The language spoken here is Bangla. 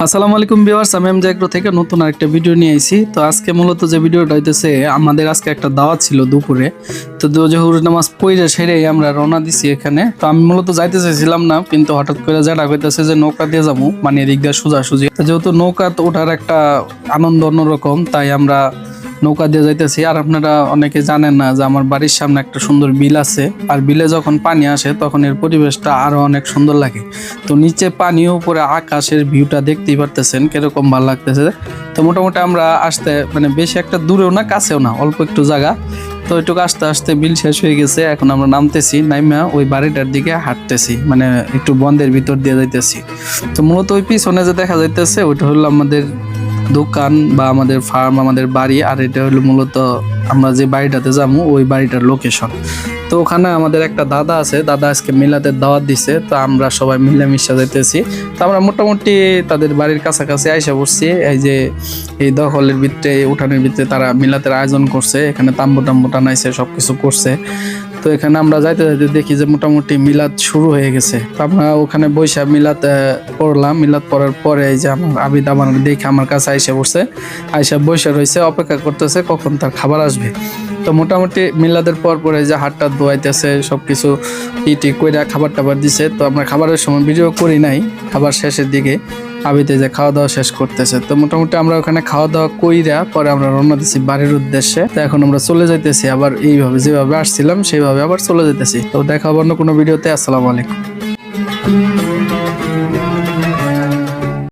আসসালামু আলাইকুম ভিউয়ার্স, আমি এমজে এগ্রো থেকে নতুন আরেকটা ভিডিও নিয়ে আইছি। তো আজকে মূলত যে ভিডিওটা হইতেছে, আমাদের আজকে একটা দাওয়াত ছিল দুপুরে। তো জোহর নামাজ পড়ে সেরে আমরা রওনা দিছি এখানে। তো আমি মূলত যাইতে চাইছিলাম না, কিন্তু হঠাৎ করে যেটা কইতেছে যে নৌকা দিয়ে যাবো, মানে এদিক দিয়ে সোজাসুজি। তো যেহেতু নৌকা ওঠার একটা আনন্দ অন্যরকম, তাই আমরা নৌকা দিয়ে যাইতেছি। আর আপনারা অনেকে জানেন না যে আমার বাড়ির সামনে একটা সুন্দর বিল আছে, আর বিলে যখন পানি আসে তখন এর পরিবেশটা আরো অনেক সুন্দর লাগে। তো নিচে পানি, উপরে আকাশের ভিউটা দেখতেই পারতেছেন কিরকম ভালো লাগতেছে। তো মোটামুটি আমরা আসতে মানে বেশি একটা দূরেও না কাছেও না, অল্প একটু জায়গা। তো ওইটুকু আস্তে আস্তে বিল শেষ হয়ে গেছে, এখন আমরা নামতেছি, নাইমা ওই বাড়িটার দিকে হাঁটতেছি, মানে একটু বন্ধের ভিতর দিয়ে যাইতেছি। তো মূলত ওই পিছনে যে দেখা যাইতেছে ওইটা হলো আমাদের দোকান বা আমাদের ফার্ম, আমাদের বাড়ি। আর এটা হলো মূলত আমরা যে বাড়িটাতে যাবো ওই বাড়িটার লোকেশন। তো ওখানে আমাদের একটা দাদা আছে, দাদা আজকে মিলাদের দাওয়াত দিছে। তো আমরা সবাই মিলেমিশে যাইতেছি। তো আমরা মোটামুটি তাদের বাড়ির কাছাকাছি আইসা পড়ছি। এই যে এই দখলের ভিতরে, উঠানের ভিতরে তারা মিলাতের আয়োজন করছে, এখানে তাম্বু টাম্বু টানাইছে, সবকিছু করছে। তো এখানে আমরা যাইতে যাইতে দেখি যে মোটামুটি মিলাদ শুরু হয়ে গেছে। তো আমরা ওখানে বৈশা মিলাদ পড়লাম। মিলাদ পড়ার পরে এই যে আমার আবিদ আমার দেখে আমার কাছে আইসা পড়ছে, আইসা বৈশা রয়েছে, অপেক্ষা করতেছে কখন তার খাবার আসবে। তো মোটামুটি মিলাদের পর পরে যে হাতটা ধোয়াইতেছে, সবকিছু ইটি কইরা খাবার টাবার দিছে। তো আমরা খাবারের সময় ভিডিও করি নাই, খাবার শেষের দিকে আবিতে যে খাওয়া দাওয়া শেষ করতেছে। তো মোটামুটি আমরা ওখানে খাওয়া দাওয়া কইরা পরে আমরা রওনা দিছি বাড়ির উদ্দেশ্যে। তো এখন আমরা চলে যাইতেছি আবার এইভাবে যেভাবে আসছিলাম সেইভাবে আবার চলে যাইতেছি। তো দেখা হবে অন্য কোনো ভিডিওতে। আসসালামু আলাইকুম।